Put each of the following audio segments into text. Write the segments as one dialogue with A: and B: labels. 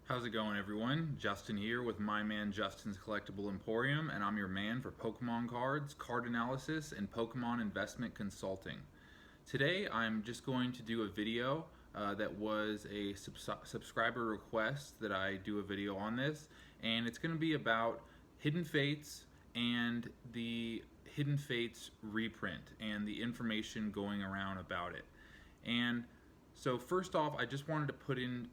A: How's it going, everyone? Justin here with MyManJustin's Collectible Emporium, and I'm your man for Pokemon cards, card analysis, and Pokemon investment consulting. Today I'm just going to do a video that was a subscriber request that I do a video on this, and it's going to be about Hidden Fates and the Hidden Fates reprint and the information going around about it. And so first off, I just wanted to put into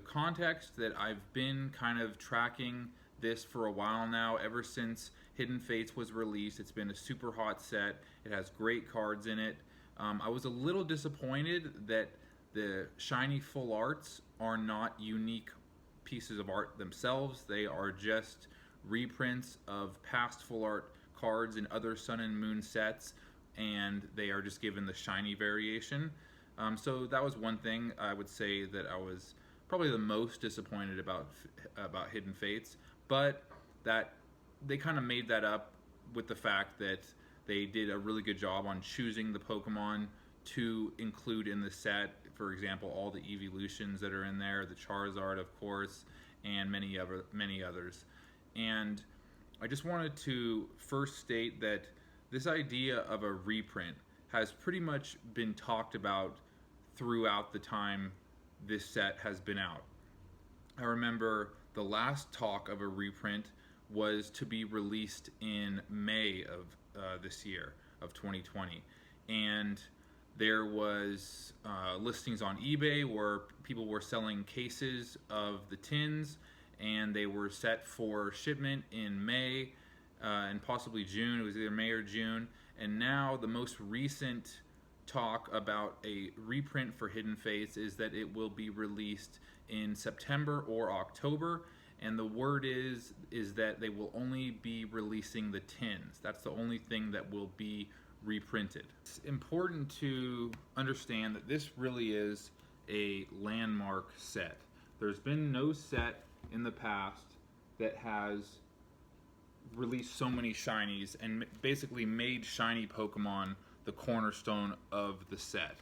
A: context that I've been kind of tracking this for a while now. Ever since Hidden Fates was released, it's been a super hot set. It has great cards in it. I was a little disappointed that the shiny full arts are not unique pieces of art themselves. They are just reprints of past full art cards in other Sun and Moon sets, and they are just given the shiny variation. So that was one thing I would say that I was probably the most disappointed about Hidden Fates, but that they kind of made that up with the fact that they did a really good job on choosing the Pokemon to include in the set. For example, all the evolutions that are in there, the Charizard, of course, and many others. And I just wanted to first state that this idea of a reprint has pretty much been talked about throughout the time this set has been out. I remember the last talk of a reprint was to be released in May of this year, of 2020, and there was listings on eBay where people were selling cases of the tins, and they were set for shipment in May and possibly June. It was either May or June. And now the most recent talk about a reprint for Hidden Fates is that it will be released in September or October, and the word is that they will only be releasing the tins. That's the only thing that will be reprinted. It's important to understand that this really is a landmark set. There's been no set in the past that has released so many shinies and basically made shiny Pokemon the cornerstone of the set.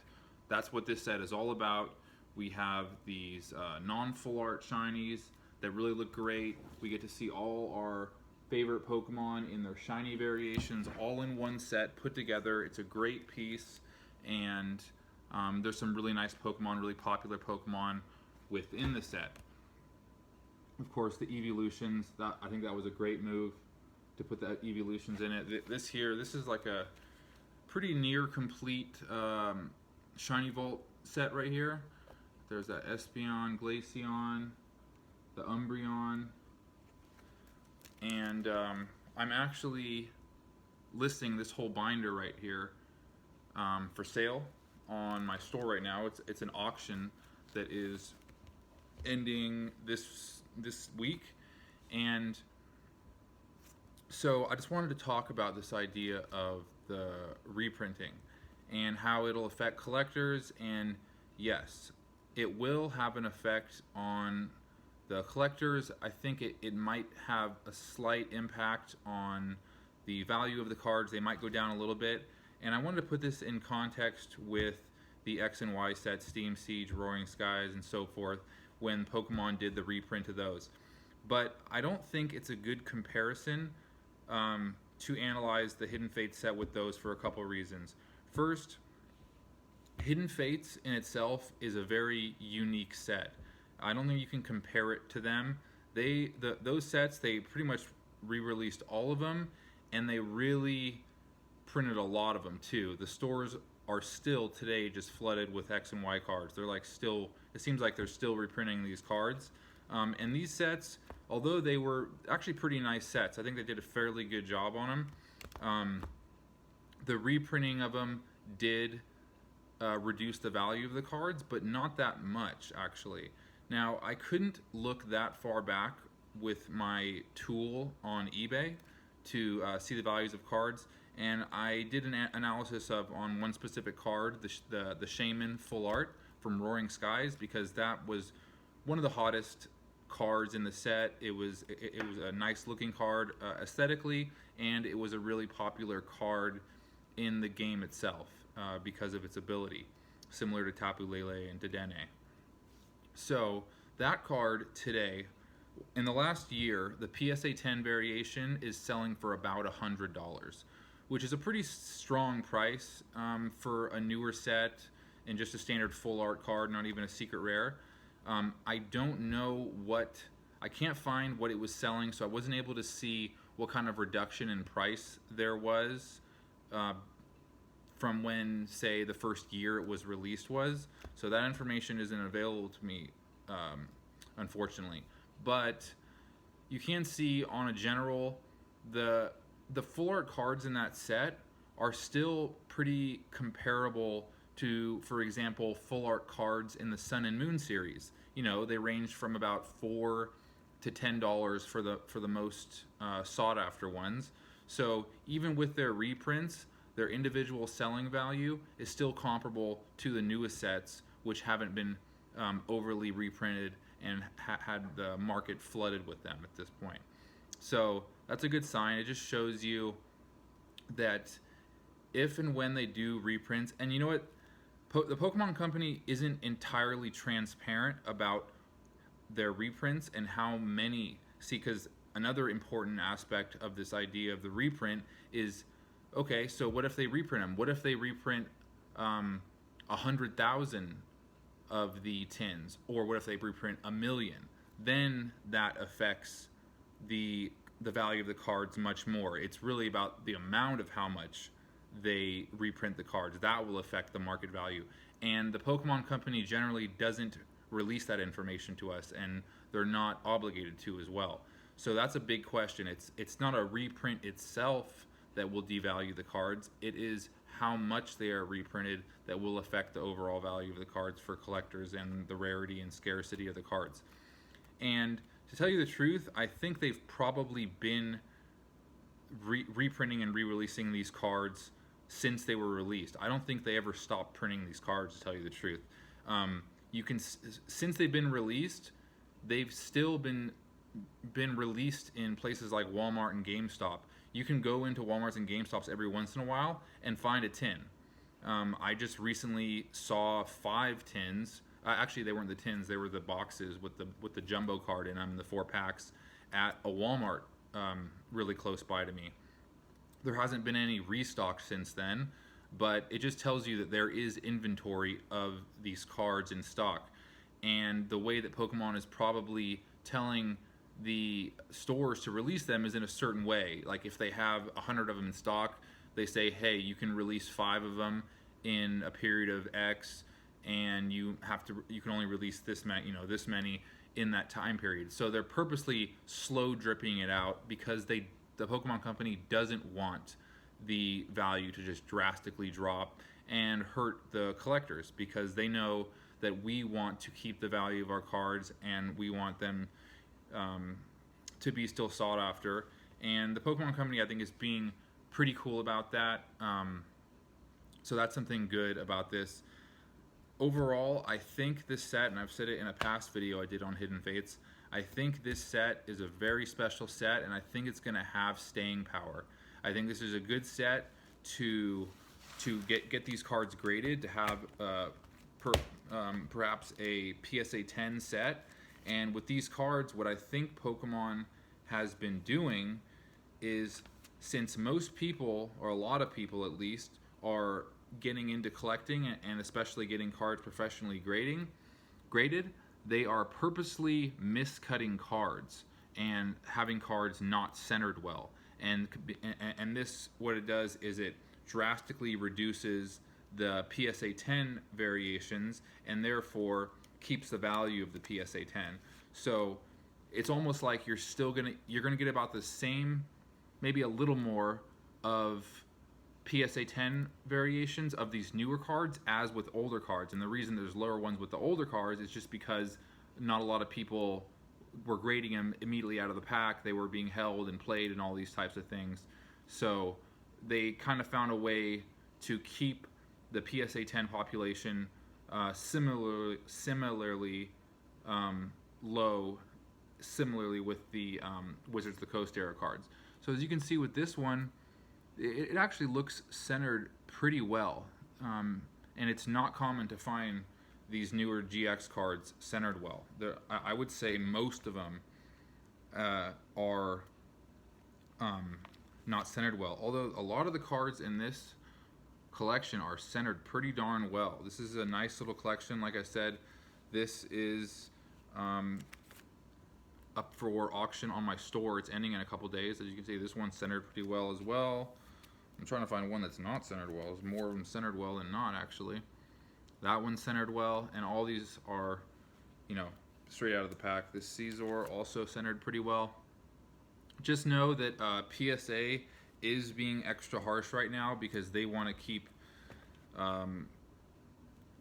A: That's what this set is all about. We have these non-full art shinies that really look great. We get to see all our favorite Pokemon in their shiny variations all in one set put together. It's a great piece, and there's some really nice Pokemon, really popular Pokemon within the set. Of course, the evolutions, I think that was a great move to put the evolutions in it. This is like a pretty near complete Shiny Vault set right here. There's that Espeon, Glaceon, the Umbreon, and I'm actually listing this whole binder right here for sale on my store right now. It's an auction that is ending this week, and so I just wanted to talk about this idea of the reprinting and how it'll affect collectors. And yes, it will have an effect on the collectors. I think it might have a slight impact on the value of the cards. They might go down a little bit, and I wanted to put this in context with the X and Y sets, Steam Siege, Roaring Skies, and so forth, when Pokemon did the reprint of those. But I don't think it's a good comparison to analyze the Hidden Fates set with those for a couple reasons. First, Hidden Fates in itself is a very unique set. I don't think you can compare it to them. Those sets, they pretty much re-released all of them, and they really printed a lot of them too. The stores are still today just flooded with X and Y cards. They're like still, it seems like they're still reprinting these cards. And these sets, although they were actually pretty nice sets, I think they did a fairly good job on them. The reprinting of them did reduce the value of the cards, but not that much actually. Now, I couldn't look that far back with my tool on eBay to see the values of cards, and I did an analysis on one specific card, the Shaman Full Art from Roaring Skies, because that was one of the hottest cards in the set. It was a nice looking card aesthetically, and it was a really popular card in the game itself because of its ability, similar to Tapu Lele and Dedenne. So That card today, in the last year, the PSA 10 variation is selling for about $100, which is a pretty strong price for a newer set and just a standard full art card, not even a secret rare. I don't know I can't find what it was selling, so I wasn't able to see what kind of reduction in price there was from when, say, the first year it was released was. So that information isn't available to me, unfortunately. But you can see on a general, the full art cards in that set are still pretty comparable to, for example, full art cards in the Sun and Moon series. You know, they range from about $4 to $10 for the most sought after ones. So even with their reprints, their individual selling value is still comparable to the newest sets, which haven't been overly reprinted and had the market flooded with them at this point. So that's a good sign. It just shows you that if and when they do reprints, and you know what, the Pokemon Company isn't entirely transparent about their reprints and how many. See, because another important aspect of this idea of the reprint is, okay, so what if they reprint them? What if they reprint 100,000 of the tins, or what if they reprint 1 million? Then that affects the value of the cards much more. It's really about the amount of how much they reprint the cards. That will affect the market value. And the Pokemon Company generally doesn't release that information to us, and they're not obligated to as well. So that's a big question. It's not a reprint itself that will devalue the cards. It is how much they are reprinted that will affect the overall value of the cards for collectors and the rarity and scarcity of the cards. And to tell you the truth, I think they've probably been reprinting and re-releasing these cards since they were released. I don't think they ever stopped printing these cards, to tell you the truth. Since they've been released, they've still been released in places like Walmart and GameStop. You can go into Walmarts and GameStops every once in a while and find a tin. I just recently saw 5 tins. Actually, they weren't the tins; they were the boxes with the jumbo card in them, the 4 packs, at a Walmart really close by to me. There hasn't been any restock since then, but it just tells you that there is inventory of these cards in stock. And the way that Pokemon is probably telling the stores to release them is in a certain way. Like if they have 100 of them in stock, they say, hey, you can release 5 of them in a period of X, and you can only release this many in that time period. So they're purposely slow dripping it out because the Pokemon Company doesn't want the value to just drastically drop and hurt the collectors, because they know that we want to keep the value of our cards and we want them to be still sought after. And the Pokemon Company, I think, is being pretty cool about that. So that's something good about this. Overall, I think this set, and I've said it in a past video I did on Hidden Fates, I think this set is a very special set, and I think it's going to have staying power. I think this is a good set to get these cards graded, to have perhaps a PSA 10 set. And with these cards, what I think Pokemon has been doing is, since most people, or a lot of people at least, are getting into collecting and especially getting cards professionally graded, they are purposely miscutting cards and having cards not centered well. And this, what it does is it drastically reduces the PSA 10 variations and therefore keeps the value of the PSA 10. So it's almost like you're gonna get about the same, maybe a little more of PSA 10 variations of these newer cards as with older cards. And the reason there's lower ones with the older cards is just because not a lot of people were grading them immediately out of the pack. They were being held and played and all these types of things. So they kind of found a way to keep the PSA 10 population similarly low, similarly with the Wizards of the Coast era cards. So as you can see with this one, it actually looks centered pretty well, and it's not common to find these newer GX cards centered well. I would say most of them are not centered well, although a lot of the cards in this collection are centered pretty darn well. This is a nice little collection. Like I said, this is up for auction on my store. It's ending in a couple days. As you can see, this one's centered pretty well as well. I'm trying to find one that's not centered well. There's more of them centered well than not, actually. That one's centered well, and all these are, you know, straight out of the pack. This Caesar also centered pretty well. Just know that PSA is being extra harsh right now because they want to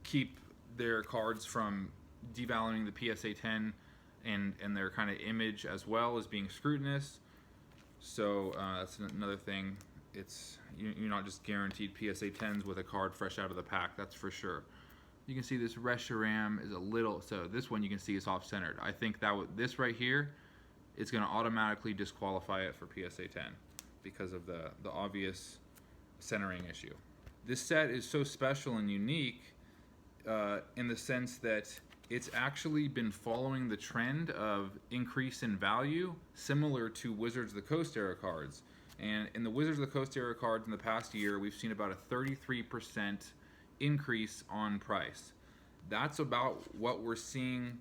A: keep their cards from devaluing the PSA 10 and their kind of image as well as being scrutinous. So that's another thing. You're not just guaranteed PSA 10s with a card fresh out of the pack, that's for sure. You can see this Reshiram is a little, so this one you can see is off-centered. I think that this right here is going to automatically disqualify it for PSA 10 because of the obvious centering issue. This set is so special and unique in the sense that it's actually been following the trend of increase in value, similar to Wizards of the Coast era cards. And in the Wizards of the Coast era cards in the past year, we've seen about a 33% increase on price. That's about what we're seeing,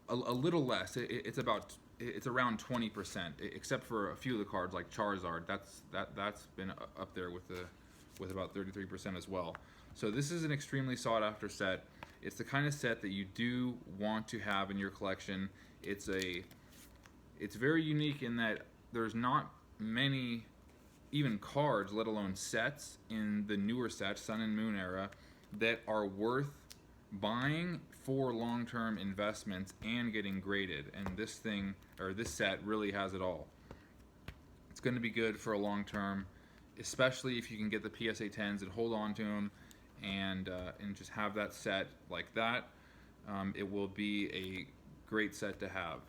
A: a little less. It's around 20%, except for a few of the cards like Charizard. That's been up there with about 33% as well. So this is an extremely sought after set. It's the kind of set that you do want to have in your collection. It's very unique in that there's not many even cards, let alone sets, in the newer sets, Sun and Moon era, that are worth buying for long-term investments and getting graded. And this set really has it all. It's going to be good for a long term, especially if you can get the PSA 10s and hold on to them and just have that set like that. It will be a great set to have.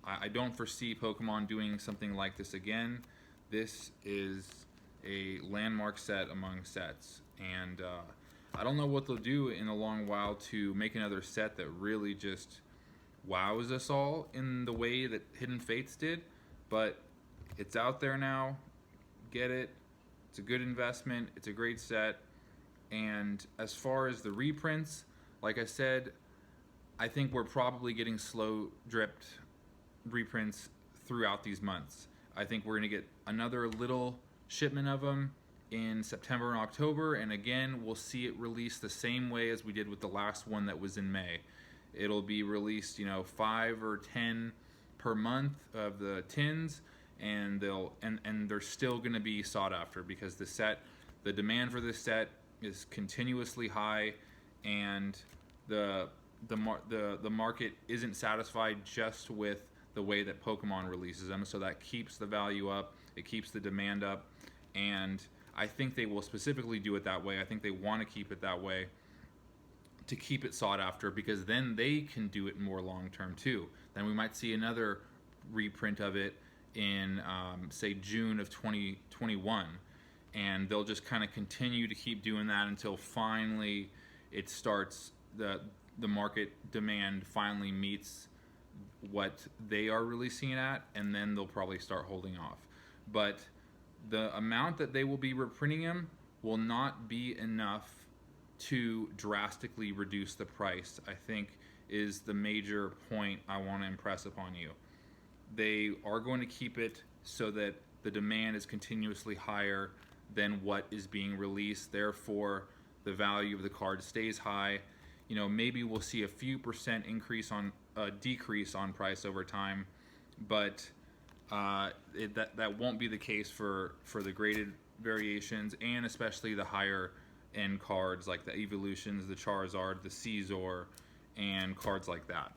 A: I don't foresee Pokemon doing something like this again. This is a landmark set among sets, and I don't know what they'll do in a long while to make another set that really just wows us all in the way that Hidden Fates did, but it's out there now. Get it. It's a good investment. It's a great set. And as far as the reprints, like I said, I think we're probably getting slow dripped reprints throughout these months. I think we're going to get another little shipment of them in September and October, and again we'll see it released the same way as we did with the last one that was in May. It'll be released, 5 or 10 per month of the tins, and they're still going to be sought after because the demand for this set is continuously high, and the market isn't satisfied just with the way that Pokemon releases them, so that keeps the value up, it keeps the demand up, and I think they will specifically do it that way. I think they want to keep it that way to keep it sought after, because then they can do it more long term too. Then we might see another reprint of it in say June of 2021, and they'll just kind of continue to keep doing that until finally it starts, the market demand finally meets what they are releasing it at, and then they'll probably start holding off. But the amount that they will be reprinting them will not be enough to drastically reduce the price, I think, is the major point I want to impress upon you. They are going to keep it so that the demand is continuously higher than what is being released, therefore the value of the card stays high. Maybe we'll see a few percent decrease on price over time, but that won't be the case for the graded variations, and especially the higher end cards like the Evolutions, the Charizard, the Caesar, and cards like that.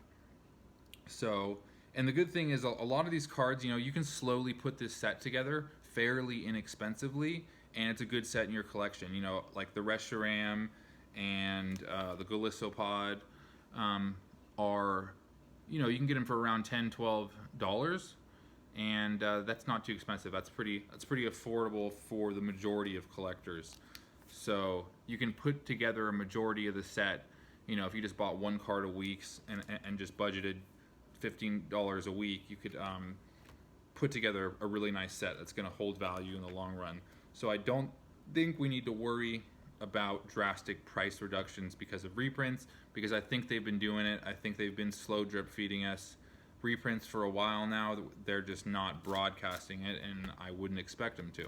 A: So, and the good thing is a lot of these cards, you can slowly put this set together fairly inexpensively, and it's a good set in your collection. Like the Reshiram and the Golisopod are, you can get them for around $10-12, and that's not too expensive. That's pretty affordable for the majority of collectors. So you can put together a majority of the set You know, if you just bought one card a week and just budgeted $15 a week, you could put together a really nice set that's going to hold value in the long run. So I don't think we need to worry about drastic price reductions because of reprints, because I think they've been doing it. I think they've been slow drip feeding us reprints for a while now. They're just not broadcasting it, and I wouldn't expect them to.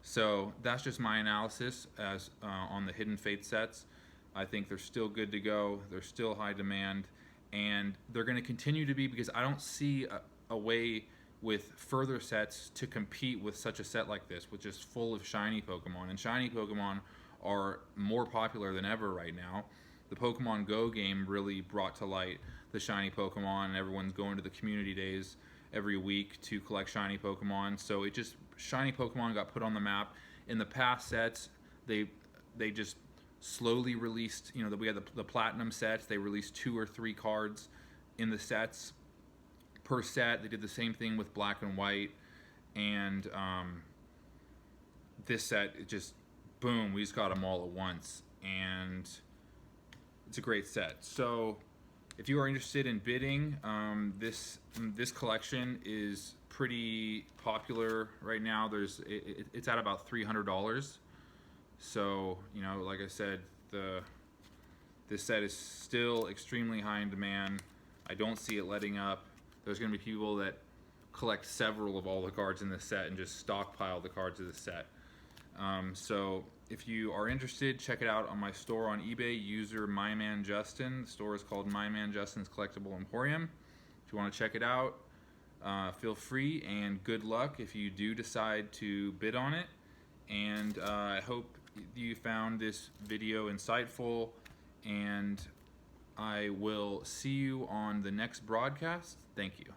A: So that's just my analysis as on the Hidden Fate sets. I think they're still good to go. They're still high demand, and they're going to continue to be, because I don't see a way with further sets to compete with such a set like this, which is full of shiny Pokemon. And shiny Pokemon are more popular than ever right now. The Pokemon Go game really brought to light the shiny Pokemon, and everyone's going to the community days every week to collect shiny Pokemon. So it just, shiny Pokemon got put on the map. In the past sets, they just slowly released, you know, we had the platinum sets. They released 2 or 3 cards in the sets per set. They did the same thing with black and white, and this set, it just, boom, we just got them all at once, and it's a great set. So if you are interested in bidding, this collection is pretty popular right now. It's at about $300. So, you know, like I said, this set is still extremely high in demand. I don't see it letting up. There's going to be people that collect several of all the cards in this set and just stockpile the cards of the set. So if you are interested, check it out on my store on eBay. User MyManJustin. The store is called MyManjustins Collectible Emporium. If you want to check it out, feel free, and good luck if you do decide to bid on it. And I hope you found this video insightful, and I will see you on the next broadcast. Thank you.